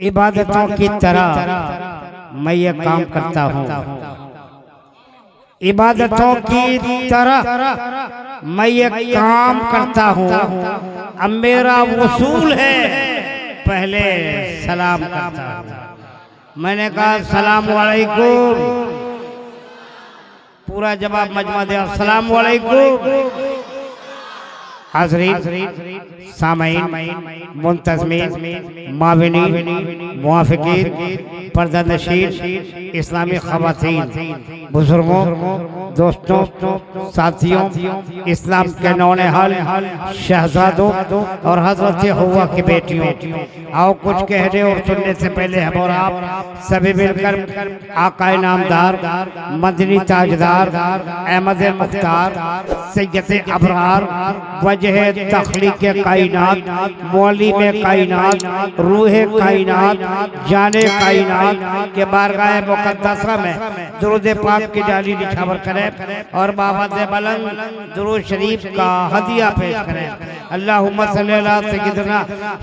इबादतों की तरह मैं ये काम करता हूँ, इबादतों की तरह मैं ये काम करता हूँ। अब मेरा वसूल है, पहले सलाम करता हूँ। मैंने कहा सलाम वालेकुम, पूरा जवाब मजमा दिया सलाम वालेकुम। हाज़रीन, सामईन, मुंतज़मीन, माविनी, मुआफ़िकीन, पर्दा नशीन, इस्लामी ख़वातीन, बुज़ुर्गों, दोस्तों, साथियों, इस्लाम के नौनिहाल शहज़ादों और हज़रत हव्वा की बेटियों, आओ कुछ कहने और सुनने से पहले हम और आप सभी मिलकर आक़ाए नामदार, मदनी ताजदार, अहमद मुख्तार, सैयद अबरार, वजह तख्लीक़ कायनात, मौलिम कायनात, रूह कायनात, जाने कायनात के बारगाह मुक़द्दसा में दुरूद पाक की डाली निछावर करें और बाबा से बुलंद दुरूद शरीफ का हदिया पेश करें। अल्लाहुम्मा सल्ली अला सय्यिदना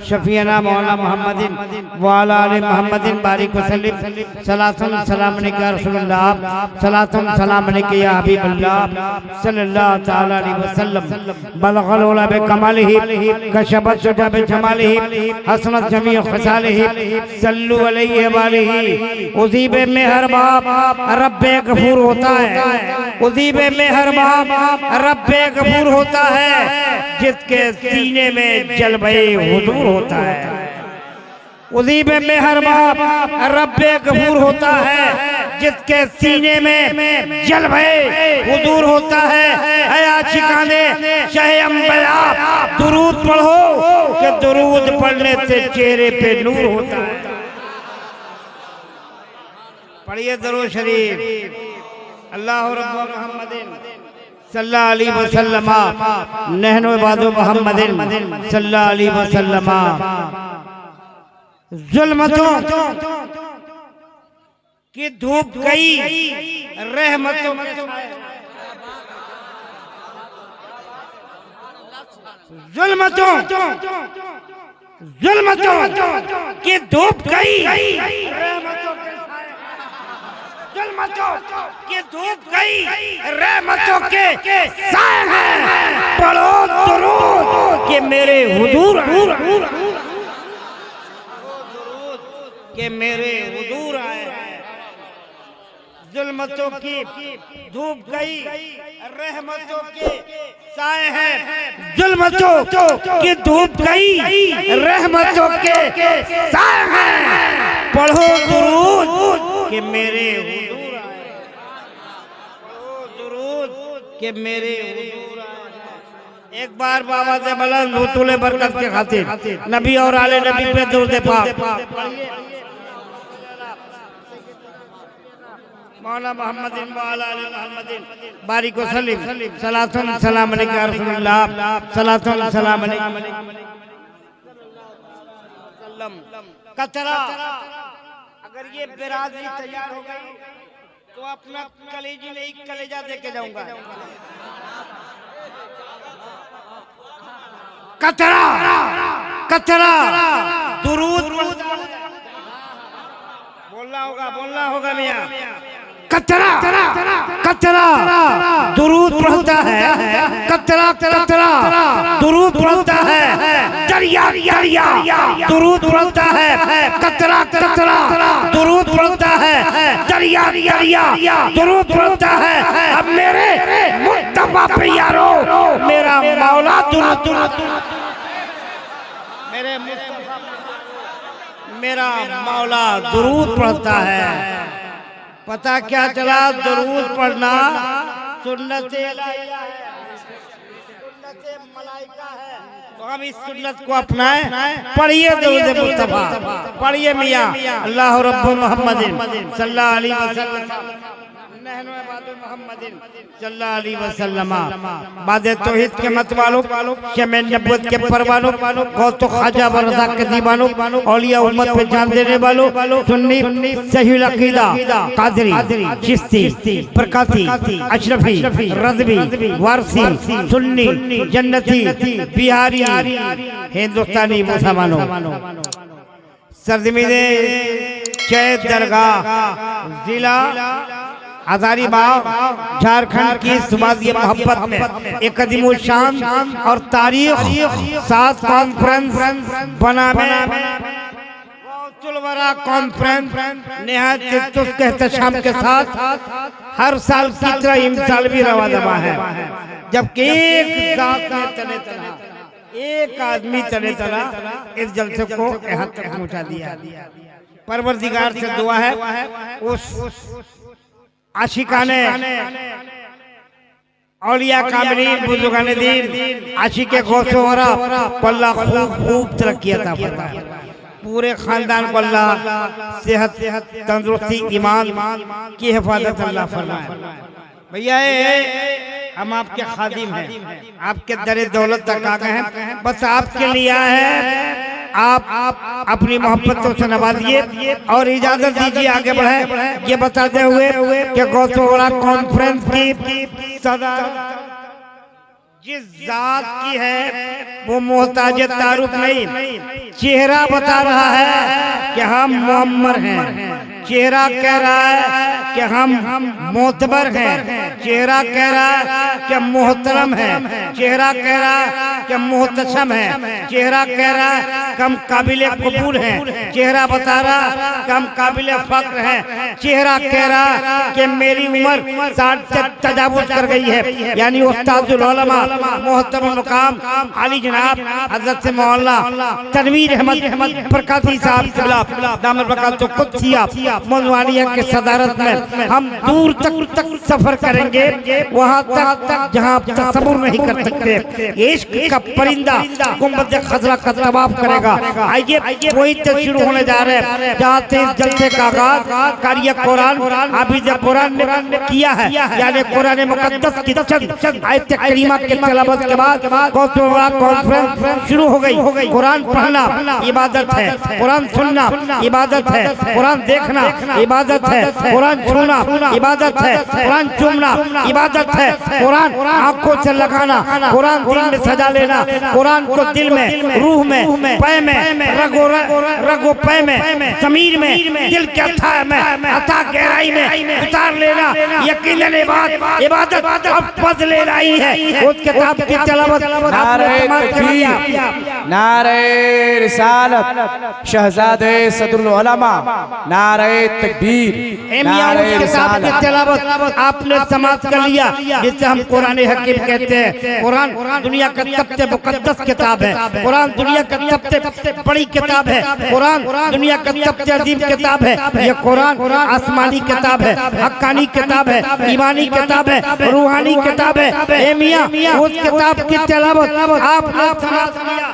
शफीना मौलाना मुहम्मदिन व अला आलि मुहम्मदिन बारिक व सल्लिम सलातुन सलाम अलैका या रसूलल्लाह, सलातुन सलाम अलैका या हबीबल्लाह सल्लल्लाहु तआला अलैहि वसल्लम। बलगल उला बि कमालिही कशबत शुजा बि जमालिही हसनत जमी खसालिही सल्लु अलैहि व आलिही। उज़ीब मेहरबाब रब्बे गफूर होता है, उज़ीब मेहरबाब रब्बे गफूर होता है, जिसके सीने में जलवे हुजूर होता है। उज़ीब मेहरबाब रब्बे गफूर होता है, जिसके सीने में जलवे हुजूर होता है। ऐ आशिकाने शाह अंबिया दुरूद पढ़ो कि दुरूद पढ़ने से चेहरे पे नूर होता है। पढ़िए दुरूद शरीफ। अल्लाहु रब्बु मुहम्मदिन सल्लल्लाहु अलैहि वसल्लम नहनु इबादु मुहम्मदिन सल्लल्लाहु अलैहि वसल्लम। जुल्मतों की धूप गई, रहमतों जुल्मतों की धूप गई, जुल्मतों की धूप गई, रहमतों के साए हैं। पढ़ो दुरूद कि मेरे हुजूर के मेरे हुजूर आए हैं। जुल्मतों की धूप गई, रहमतों के साए हैं। जुल्मतों की धूप गई, रहमतों के साए हैं। पढ़ो दुरूद कि मेरे हुजूर आए हैं। पढ़ो दुरूद कि मेरे हुजूर आए हैं। एक बार बाबा से बुलंद हुतूल बरकत के खातिर नबी और आले नबी पे दुरूद पाक मौला मोहम्मदिन व अला आलि मुहम्मदिन बारिक व सल्लिम सलातुन सलाम अलैका या रसूलल्लाह, सलातुन सलाम अलैका। कतरा अगर ये बिरादरी तैयार हो गई तो अपना कलेजी नहीं कलेजा दे के जाऊंगा। कतरा कतरा दुरूद बोलना होगा मियां। कतरा कतरा दुरूद पढ़ता है, कतरा कतरा दुरूद पढ़ता है। दरिया दरिया दुरूद पढ़ता है, कतरा कतरा दुरूद पढ़ता है। दरिया दरिया दुरूद पढ़ता है। अब मेरे मुस्तफा पे यारो मेरा मौला दुरूद, मेरे मुस्तफा मेरा मौला दुरूद पढ़ता है। पता क्या चला, दुरूद पढ़ना सुन्नत इलाहिया है, सुन्नत मलाइका है। तो हम इस सुन्नत को अपनाएं। पढ़िए दुरूद मुस्तफा, पढ़िए मियां। अल्लाहु रब्बु मुहम्मदिन सल्लल्लाहु अलैहि वसल्लम नहनु इबादु मुहम्मदिन सल्लल्लाहु अलैहि वसल्लम। बाद तौहीद के मत वालों, शमे नबुवत के परवानों, गौतो ख्वाजा व रज़ा के दीवानों, औलिया उम्मत पे जान देने वालों, सुन्नी सही अकीदा, कादरी, चिश्ती, प्रकाशी, अशरफी, रज़वी, वारसी, सुन्नी, जन्नती, बिहारी, हिंदुस्तानी मुसलमानों, सरजमीने चैत दरगाह, जिला हजारीबाग, झारखंड की सुबादी मोहब्बत में एक कदीम शान और तारीख 7 कॉन्फ्रेंस बनाने चुलवरा कॉन्फ्रेंस निहायत एहतशाम के साथ हर साल की तरह इमसाल भी रवा दवा है। जबकि एक आदमी तने तला इस जलसे को यहाँ तक पहुँचा दिया। परवरदिगार से दुआ है उस आशिकाने औलिया कामिलीन बुजुर्गाने दीन आशिके गौसे वरा को अल्लाह खूब तरक्की अता फरमाए। पूरे खानदान को अल्लाह सेहत तंदुरुस्ती ईमान की हिफाजत अल्लाह फरमाए। भैया हम आपके खादिम हैं, आपके दरे दौलत तक आ गए हैं, बस आपके लिए है। आप अपनी मोहब्बतों से नवाजिए और इजाजत दीजिए आगे बढ़े। ये बताते हुए कि गौसोवरा कॉन्फ्रेंस की सदर जिस जात की है वो मोहताज तारुफ नहीं, चेहरा बता रहा है कि हम मुअम्मर हैं। चेहरा कह रहा है कि हम मोतबर हैं। चेहरा कह रहा है कि मोहतरम है। चेहरा कह रहा है कि मोहतशम है। चेहरा कह रहा है कि हम काबिल कबूल हैं। चेहरा बता रहा है कि हम काबिल फक्र हैं। चेहरा कह रहा है कि मेरी उम्र 60 तक तजावुज कर गई है। यानी उस्तादुल उलमा मोहतरम मुकाम आली जनाब हजरत से मौलाना तनवीर अहमद प्रकाशी साहब दामद बरकातुहू कुद्सिया मौलवानिया के सदारत में हम दूर तक सफर करेंगे, वहाँ तक जहाँ तसव्वुर नहीं कर सकते। इश्क का परिंदा गुंबद खजरा का तवाफ करेगा। आइए वही तक शुरू होने जा रहे हैं जहाँ से इस जलसे का आगाज कारिया कुरान हाफिज कुरान ने किया है। यानी कुरान मुकद्दस की चंद आयत करीमा के तलावत के बाद गौसोवरा कॉन्फ्रेंस शुरू हो गई। कुरान पढ़ना इबादत है, कुरान सुनना इबादत है, कुरान देखना इबादत है, कुरान छूना इबादत है, कुरान चूमना इबादत है, कुरान आंखों से लगाना, कुरान दिल में सजा लेना, कुरान को दिल में, रूह में, पैर में, रगो पैर में, ज़मीर में, दिल के अथाह में, अथाह गहराई में उतार लेना यकीनन इबादत अब फज़ल इलाही है। उस किताब की तलावत नारे रिसालत शहजादे सदरुल उलमा नारे तकबीर नारे रिसालत तलावत आपने समाप्त कर लिया, जिसे हम कुरान हकीम कहते हैं। कुरान दुनिया का सबसे मुकद्दस किताब है। कुरान दुनिया का सबसे बड़ी किताब है। कुरान दुनिया का सबसे अजीम किताब है। ये कुरान आसमानी किताब है, हक्कानी किताब है, ईमानी किताब है, रूहानी किताब है। ए मियां उस किताब की तलावत आपने समाप्त किया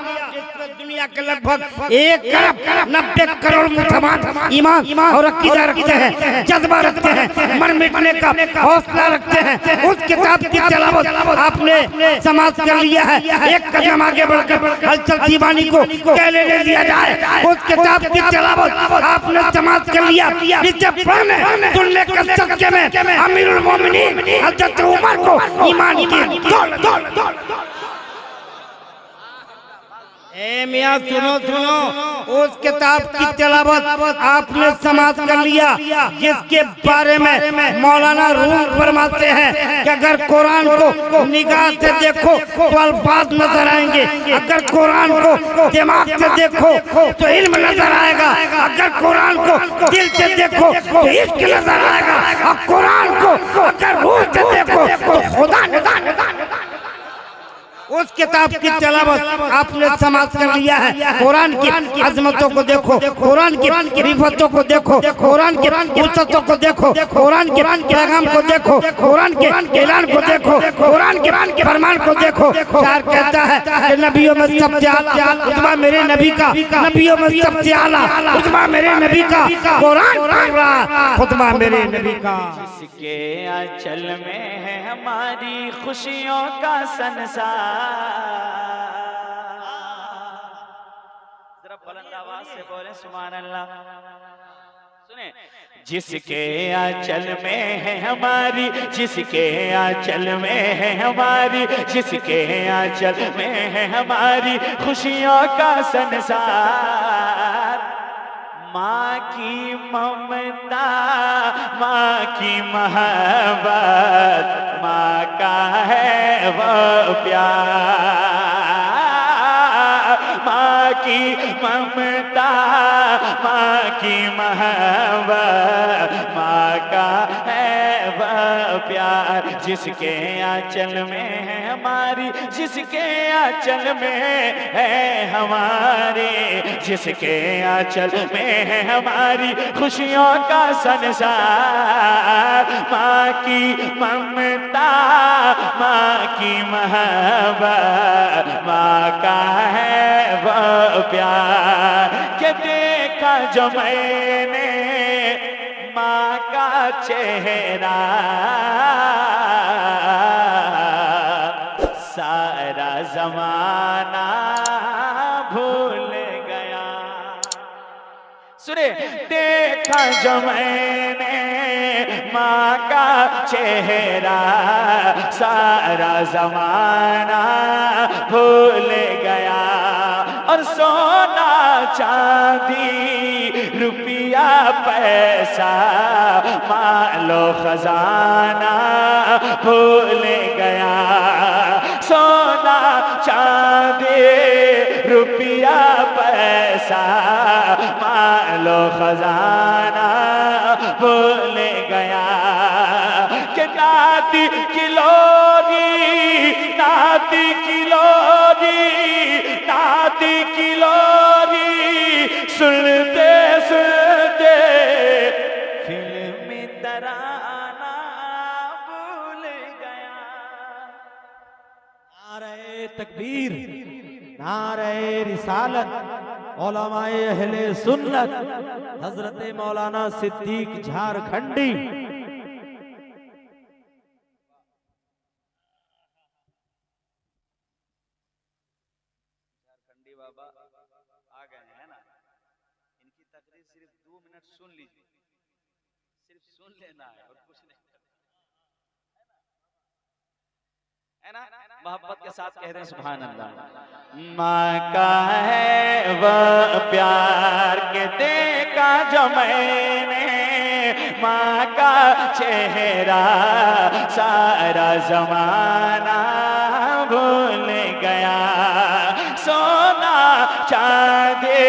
दुनिया के लगभग 1 अरब 90 करोड़ मुसलमान ईमान और अकीदा रखते हैं, जज्बा रखते हैं, मर मिटने का हौसला रखते हैं। उस किताब की तलावत आपने समाप्त कर लिया है। एक कदम आगे बढ़कर हलचल दीवानी को क्या लेने दिया जाए। उस किताब की तलावत आपने समाप्त कर लिया, जिसे पढ़ने सुनने के सदके में अमीरुल मोमिनीन हजरत उमर को ईमान की दौलत। ए मियां सुनो उस किताब की तलावत आपने समाप्त कर लिया, जिसके बारे में मौलाना रूम फरमाते हैं कि अगर कुरान को निगाह से देखो तो अल्फाज नजर आएंगे, अगर कुरान को दिमाग से देखो तो इल्म नजर आएगा, अगर कुरान को दिल से देखो तो इश्क नजर आएगा, और कुरान को अगर रूह से देखो तो खुदा नजर। उस किताब की तलावत आपने समाप्त कर लिया है। कुरान की अजमतों को देखो, कुरान की रिफतों को देखो, कुरान की उस्सतों को देखो, कुरान के पैगाम को देखो, कुरान के ऐलान को देखो, कुरान के फरमान को देखो। शायर कहता है कि नबियों में सबसे आला उतबा मेरे नबी का, नबियों में सबसे आला उतबा मेरे नबी का, कुरान पढ़ रहा खुतबा मेरे नबी का। जिसके आंचल में है हमारी खुशियों का संसार। जरा बुलंद आवाज से बोले सुभान अल्लाह। सुने, जिसके आंचल में है हमारी, जिसके आंचल में है हमारी, जिसके आंचल में है हमारी खुशियों का संसार। माँ की ममता, माँ की मोहब्बत, माँ का है वो प्यार। माँ की ममता, माँ की मोहब्बत, माँ का है वो प्यार। जिसके आंचल में है हमारी, जिसके आंचल में है हमारे, जिसके आंचल में है हमारी खुशियों का संसार। माँ की ममता, माँ की मोहब्बत, माँ का है वो प्यार। के देखा जो मैंने माँ का चेहरा, सारा जमाना भूल गया। सुने, देखा जो मैंने माँ का चेहरा, सारा जमाना भूल गया। और सोना चांदी रुपया पैसा मालो खजाना भूल गया। सोना चांदी रुपया पैसा मालो खजाना भूल गया। कि नाती किलोरी, नाती किलोरी, नाती किलोरी सुनते सुनते फिल्मी तराना भूल गया। नारे तकबीर, नारे रिसालत, उलमाए अहले सुन्नत, हजरत मौलाना सिद्दीक झारखंडी। झारखंडी बाबा आ गए हैं ना, इनकी तकरीर सिर्फ 2 मिनट सुन लीजिए, सिर्फ सुन लेना है और कुछ नहीं है ना। मोहब्बत के साथ कह दें सुभान अल्लाह। माँ का है वो प्यार के देखा जो मैंने माँ का चेहरा, सारा जमाना भूल गया। सोना चांदी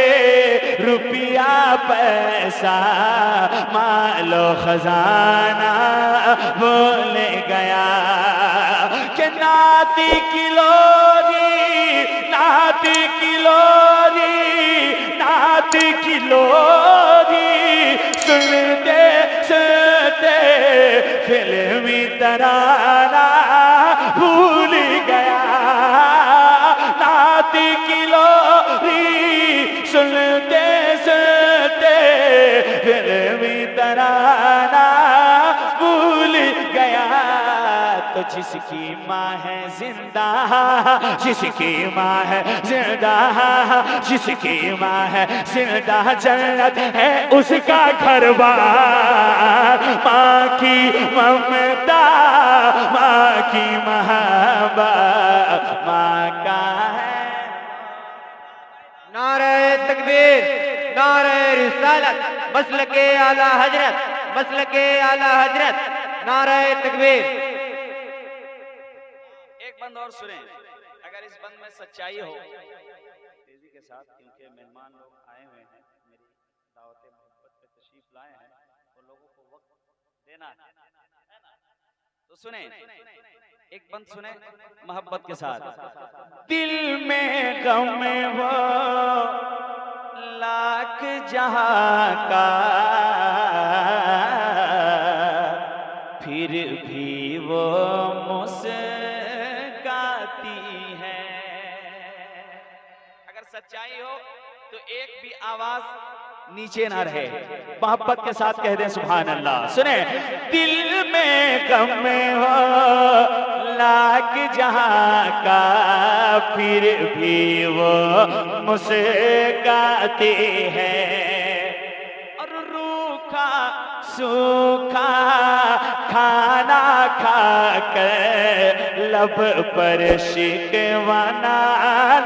रुपया पैसा मालो खजाना भूल गया। कि नाती किलोरी, नाती किलोरी, नाती किलोरी सुनते सुनते फिल्मी तराना भूल गया। नाती किलोरी सुनते सुनते फिल्मी तराना भूल गया। तो जिसकी माँ है जिंदा, जिसकी माँ है जिंदा, जिसकी माँ है जिंदा, जन्नत है उसका घर बार। माँ की ममता, माँ की मोहब्बत, माँ का है। नारे तकबीर, नारे रिसालत, मसलके आला हजरत, मसलके आला हजरत, नारे तकबीर। एक बंद और सुने, अगर इस बंद में सच्चाई हो, तेजी के साथ, क्योंकि मेहमान लोग आए हुए हैं, मेरी दावत मोहब्बत पे तशरीफ लाए हैं, और लोगों को वक्त देना है। तो सुने, एक बंद सुने मोहब्बत के साथ। दिल में गम वो लाख जहां का, फिर भी वो मुस्काती है। अगर सच्चाई हो तो एक भी आवाज नीचे ना रहे, मोहब्बत के साथ कह दें सुभान अल्लाह। सुने, दिल में गम हो लाख जहां का, फिर भी वो मुस्काती है। और रूखा सूखा खाना खाकर लब पर शिकवाना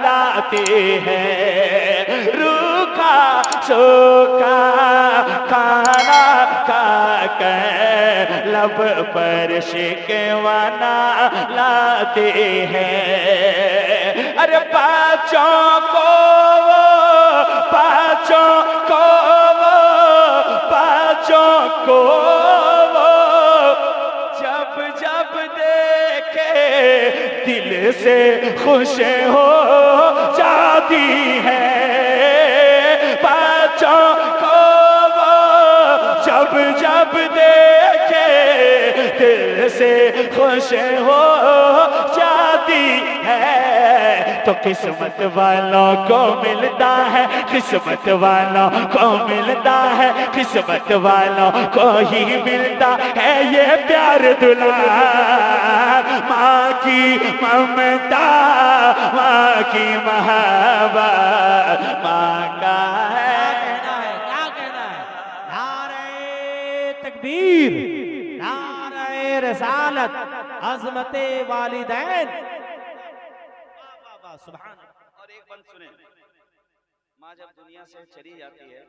लाते हैं, रूखा सूखा खाना खाकर लब पर शिकवाना लाते हैं। अरे पाँचों को जब जब देखे दिल से खुश हो जाती है। पाँचों को जब जब देखे दिल से खुश हो जाती है। तो किस्मत वालों को मिलता है, किस्मत वालों को मिलता है, किस्मत वालों को ही मिलता है ये प्यार दुलार। माँ की ममता, माँ की मोहब्बत माँ का है। क्या कहना है? नारे तकबीर, नारे रिसालत, अज़मते वालिदैन। सुभान। और एक बंद सुने, माँ जब दुनिया से चली जाती है,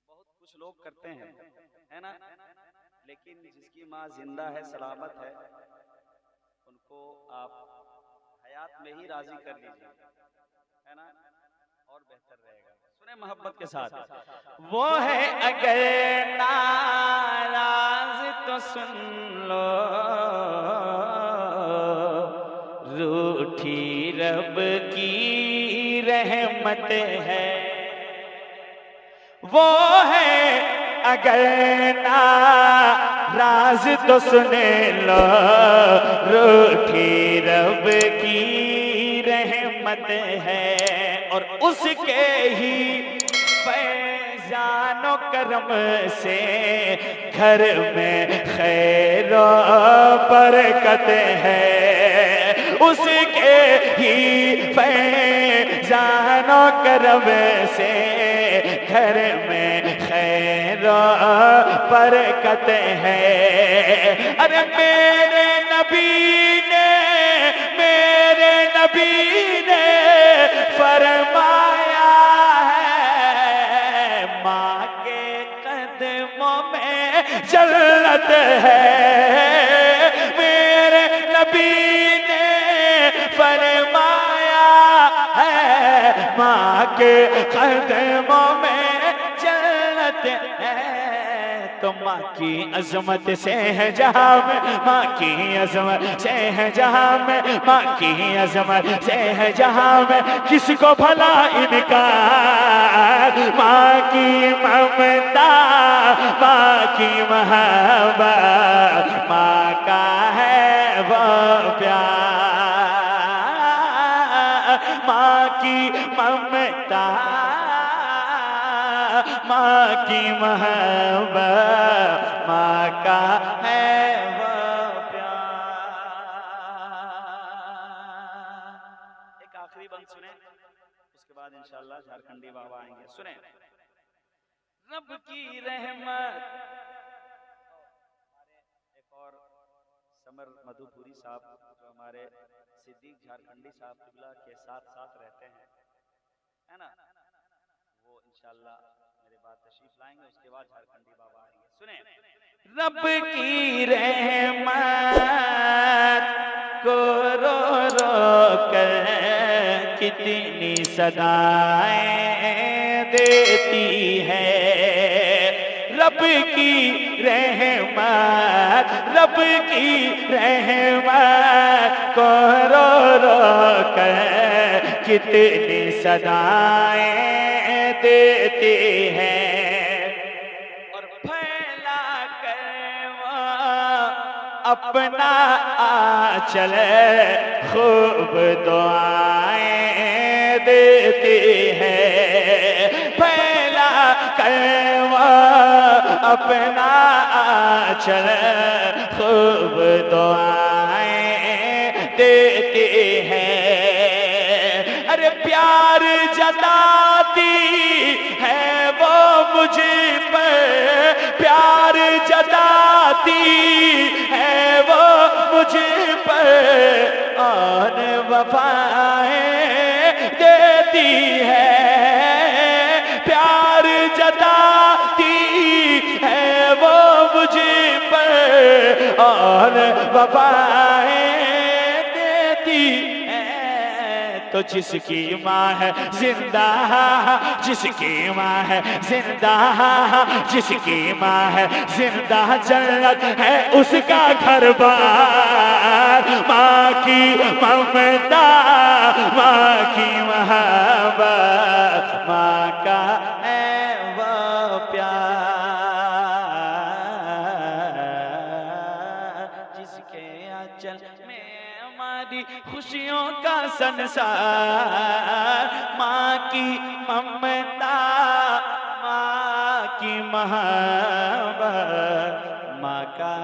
बहुत कुछ लोग करते हैं, है ना, लेकिन जिसकी माँ जिंदा है, सलामत है, उनको आप हयात में ही राजी कर लीजिए, है ना, और बेहतर रहेगा। सुने मोहब्बत के साथ, वो है अगर नाराज तो सुन लो, रूठी रब की रहमत है। वो है अगर नाराज तो सुने लो, रूठी रब की रहमत है। और उसके ही फैज़ानो करम से घर में खैर बरकत है। उसके ही फैज़ानो करम से घर में खैर बरकत है। अरे मेरे नबी ने फरमाया है, माँ के कदमों में जन्नत है। मेरे नबी ने फरमाया है, माँ के कदमों में जन्नत है। तो माँ की अजमत से है जहाँ में, माँ की अजमत से है जहाँ में, माँ की अजमत से है जहाँ में, किसको भला इनकार। माँ की ममता, माँ की मोहब्बत माँ का है वो प्यार। माँ की ममता, माँ की मोहब्बत माँ का है वो प्यार। एक आखिरी बंद सुने, उसके बाद इंशाअल्लाह झारखंडी बाबा आएंगे। सुने, रब की रहमत। एक और समर मधुपुरी साहब जो हमारे सिद्दीक झारखंडी साहब किबला के साथ साथ रहते हैं, है ना, वो इंशाअल्लाह मेरे बाद तशरीफ लाएंगे। उसके बाद झारखंडी बाबा आएंगे। सुने, रब की रहमत को रो रो कर कितनी सदाएं देती है। रब की रहमत, रब की रहमत को रो रो कर कितनी सदाएं देती है। और फैला कर वो अपना आंचल खूब दुआएं देती है। फैला कर वो अपना आंचल खूब दुआएं देती है। अरे प्यार जताती है वो मुझ पर, प्यार जताती वफाएं देती है, प्यार जताती है वो मुझे पर और वफाएं देती है। तो जिसकी माँ है जिंदा, जिसकी माँ है जिंदा, जिसकी माँ है जिंदा, जन्नत है उसका घर बार। माँ की ममता, माँ की मोहब्बत, माँ का है वो प्यार। जिसके आंचल में हमारी खुशियों का संसार, माँ की ममता, माँ की मोहब्बत, माँ का